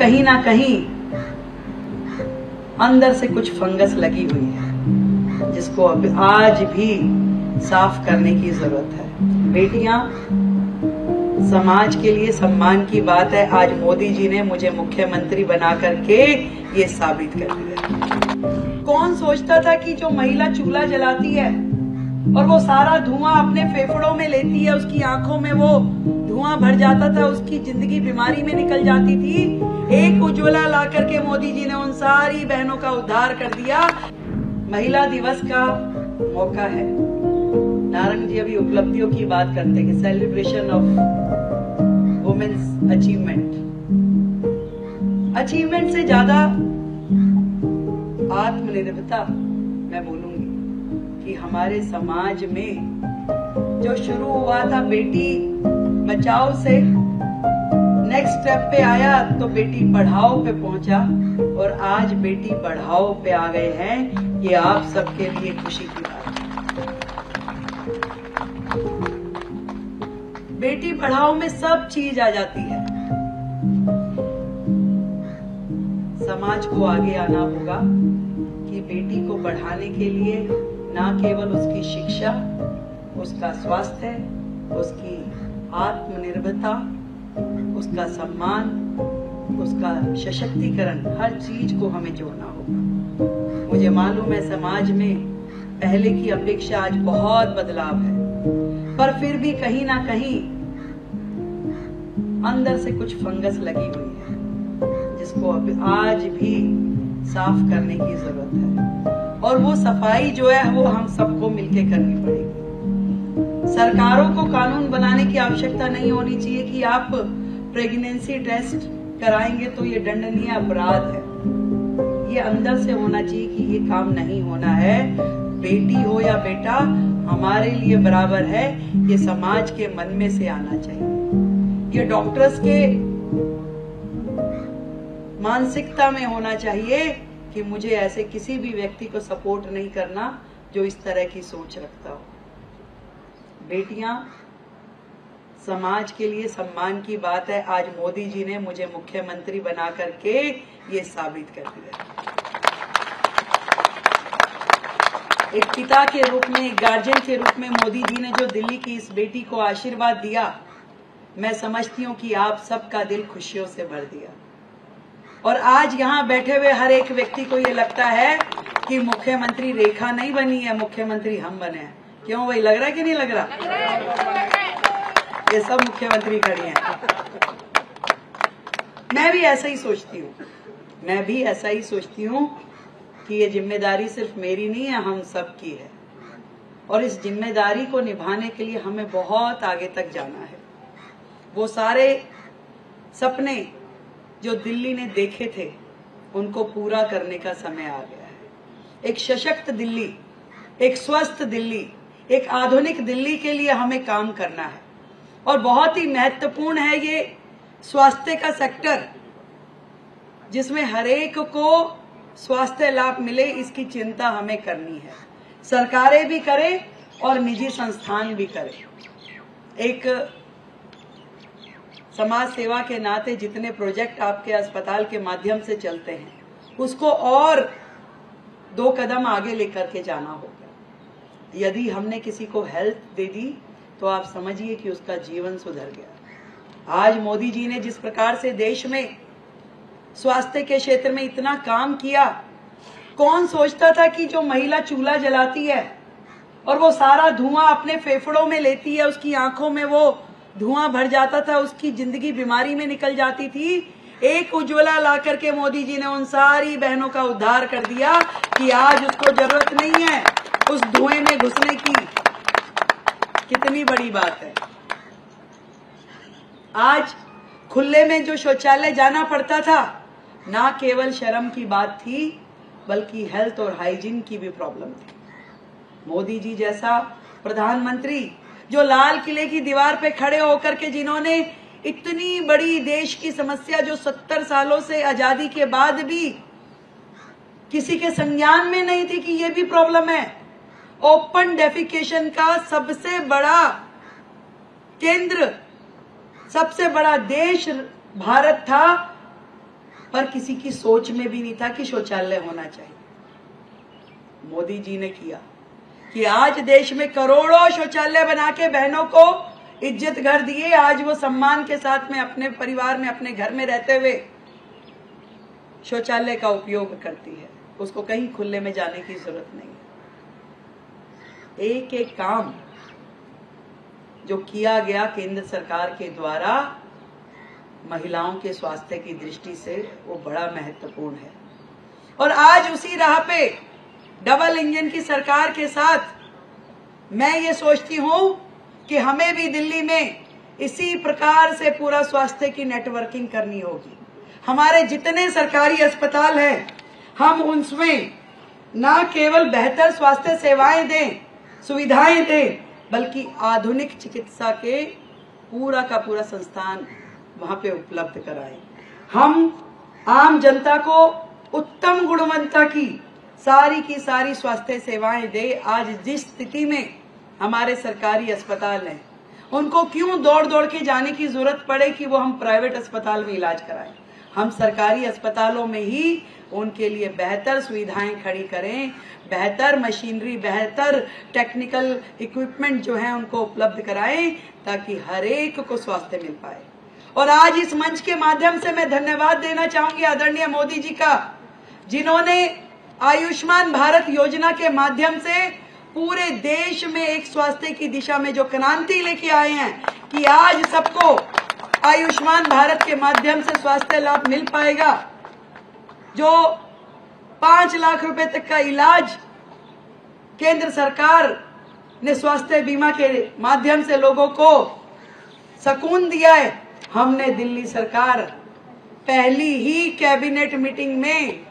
कहीं ना कहीं अंदर से कुछ फंगस लगी हुई है जिसको अब आज भी साफ करने की जरूरत है। बेटियां, समाज के लिए सम्मान की बात है। आज मोदी जी ने मुझे मुख्यमंत्री बना करके ये साबित कर दिया। कौन सोचता था कि जो महिला चूल्हा जलाती है और वो सारा धुआं अपने फेफड़ों में लेती है, उसकी आंखों में वो धुआं भर जाता था, उसकी जिंदगी बीमारी में निकल जाती थी। एक उज्ज्वला ला करके मोदी जी ने उन सारी बहनों का उद्धार कर दिया। महिला दिवस का मौका है। नारंग जी अभी उपलब्धियों की बात करते हैं, सेलिब्रेशन ऑफ वुमेन्स अचीवमेंट से ज्यादा आत्मनिर्भरता मैं बोलूंगी कि हमारे समाज में जो शुरू हुआ था बेटी बचाओ से, नेक्स्ट स्टेप पे आया तो बेटी पढ़ाओ पे पहुंचा और आज बेटी बढ़ाओ पे आ गए हैं। ये आप सबके लिए खुशी की बात है। बेटी पढ़ाओ में सब चीज आ जाती है। समाज को आगे आना होगा कि बेटी को बढ़ाने के लिए न केवल उसकी शिक्षा, उसका स्वास्थ्य, उसकी आत्मनिर्भरता, उसका सम्मान, उसका सशक्तिकरण, हर चीज को हमें जोड़ना होगा। मुझे मालूम है समाज में पहले की अपेक्षा आज बहुत बदलाव है, पर फिर भी कहीं ना कहीं अंदर से कुछ फंगस लगी हुई है जिसको अब आज भी साफ करने की जरूरत है। और वो सफाई जो है वो हम सबको मिलकर करनी पड़ेगी। सरकारों को कानून बनाने की आवश्यकता नहीं होनी चाहिए कि आप प्रेगनेंसी टेस्ट कराएंगे तो ये दंडनीय अपराध है। ये अंदर से होना चाहिए कि ये काम नहीं होना है। बेटी हो या बेटा हमारे लिए बराबर है, ये समाज के मन में से आना चाहिए। ये डॉक्टर्स के मानसिकता में होना चाहिए कि मुझे ऐसे किसी भी व्यक्ति को सपोर्ट नहीं करना जो इस तरह की सोच रखता हो। बेटियां, समाज के लिए सम्मान की बात है। आज मोदी जी ने मुझे मुख्यमंत्री बना करके ये साबित कर दिया। एक पिता के रूप में, एक गार्जियन के रूप में मोदी जी ने जो दिल्ली की इस बेटी को आशीर्वाद दिया, मैं समझती हूँ कि आप सबका दिल खुशियों से भर दिया। और आज यहाँ बैठे हुए हर एक व्यक्ति को ये लगता है कि मुख्यमंत्री रेखा नहीं बनी है, मुख्यमंत्री हम बने हैं। क्यों भाई, लग रहा है कि नहीं लग रहा? ये सब मुख्यमंत्री खड़ी हैं। मैं भी ऐसा ही सोचती हूँ। मैं भी ऐसा ही सोचती हूँ कि ये जिम्मेदारी सिर्फ मेरी नहीं है, हम सब की है। और इस जिम्मेदारी को निभाने के लिए हमें बहुत आगे तक जाना है। वो सारे सपने जो दिल्ली ने देखे थे उनको पूरा करने का समय आ गया है। एक सशक्त दिल्ली, एक स्वस्थ दिल्ली, एक आधुनिक दिल्ली के लिए हमें काम करना है। और बहुत ही महत्वपूर्ण है ये स्वास्थ्य का सेक्टर, जिसमें हर एक को स्वास्थ्य लाभ मिले, इसकी चिंता हमें करनी है। सरकारें भी करें और निजी संस्थान भी करें। एक समाज सेवा के नाते जितने प्रोजेक्ट आपके अस्पताल के माध्यम से चलते हैं, उसको और 2 कदम आगे लेकर के जाना होगा। यदि हमने किसी को हेल्थ दे दी तो आप समझिए कि उसका जीवन सुधर गया। आज मोदी जी ने जिस प्रकार से देश में स्वास्थ्य के क्षेत्र में इतना काम किया, कौन सोचता था कि जो महिला चूल्हा जलाती है और वो सारा धुआं अपने फेफड़ों में लेती है, उसकी आंखों में वो धुआं भर जाता था, उसकी जिंदगी बीमारी में निकल जाती थी। एक उज्ज्वला ला करके मोदी जी ने उन सारी बहनों का उद्धार कर दिया कि आज उसको जरूरत नहीं है उस धुएं में घुसने की। कितनी बड़ी बात है। आज खुले में जो शौचालय जाना पड़ता था, ना केवल शर्म की बात थी बल्कि हेल्थ और हाइजीन की भी प्रॉब्लम थी। मोदी जी जैसा प्रधानमंत्री जो लाल किले की दीवार पे खड़े होकर के जिन्होंने इतनी बड़ी देश की समस्या जो 70 सालों से आजादी के बाद भी किसी के संज्ञान में नहीं थी कि ये भी प्रॉब्लम है, ओपन डेफिकेशन का सबसे बड़ा केंद्र, सबसे बड़ा देश भारत था, पर किसी की सोच में भी नहीं था कि शौचालय होना चाहिए। मोदी जी ने किया कि आज देश में करोड़ों शौचालय बना के बहनों को इज्जत घर दिए। आज वो सम्मान के साथ में अपने परिवार में, अपने घर में रहते हुए शौचालय का उपयोग करती है। उसको कहीं खुले में जाने की जरूरत नहीं है। एक एक काम जो किया गया केंद्र सरकार के द्वारा महिलाओं के स्वास्थ्य की दृष्टि से, वो बड़ा महत्वपूर्ण है। और आज उसी राह पे डबल इंजन की सरकार के साथ मैं ये सोचती हूं कि हमें भी दिल्ली में इसी प्रकार से पूरा स्वास्थ्य की नेटवर्किंग करनी होगी। हमारे जितने सरकारी अस्पताल हैं, हम उनमें न केवल बेहतर स्वास्थ्य सेवाएं दें, सुविधाएं दें, बल्कि आधुनिक चिकित्सा के पूरा का पूरा संस्थान वहां पे उपलब्ध कराएं। हम आम जनता को उत्तम गुणवत्ता की सारी स्वास्थ्य सेवाएं दे। आज जिस स्थिति में हमारे सरकारी अस्पताल हैं, उनको क्यों दौड़ दौड़ के जाने की जरूरत पड़े कि वो हम प्राइवेट अस्पताल में इलाज कराएं। हम सरकारी अस्पतालों में ही उनके लिए बेहतर सुविधाएं खड़ी करें, बेहतर मशीनरी, बेहतर टेक्निकल इक्विपमेंट जो है उनको उपलब्ध कराएं, ताकि हर एक को स्वास्थ्य मिल पाए। और आज इस मंच के माध्यम से मैं धन्यवाद देना चाहूंगी आदरणीय मोदी जी का, जिन्होंने आयुष्मान भारत योजना के माध्यम से पूरे देश में एक स्वास्थ्य की दिशा में जो क्रांति लेके आए हैं कि आज सबको आयुष्मान भारत के माध्यम से स्वास्थ्य लाभ मिल पाएगा। जो 5 लाख रुपए तक का इलाज केंद्र सरकार ने स्वास्थ्य बीमा के माध्यम से लोगों को सुकून दिया है। हमने दिल्ली सरकार पहली ही कैबिनेट मीटिंग में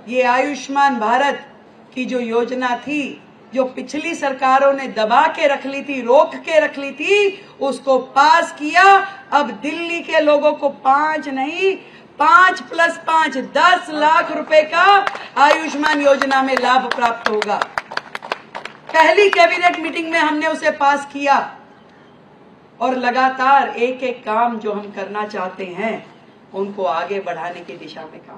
ये आयुष्मान भारत की जो योजना थी, जो पिछली सरकारों ने दबा के रख ली थी, रोक के रख ली थी, उसको पास किया। अब दिल्ली के लोगों को 5 नहीं, 5 + 5 10 लाख रुपए का आयुष्मान योजना में लाभ प्राप्त होगा। पहली कैबिनेट मीटिंग में हमने उसे पास किया और लगातार एक एक काम जो हम करना चाहते हैं उनको आगे बढ़ाने की दिशा में काम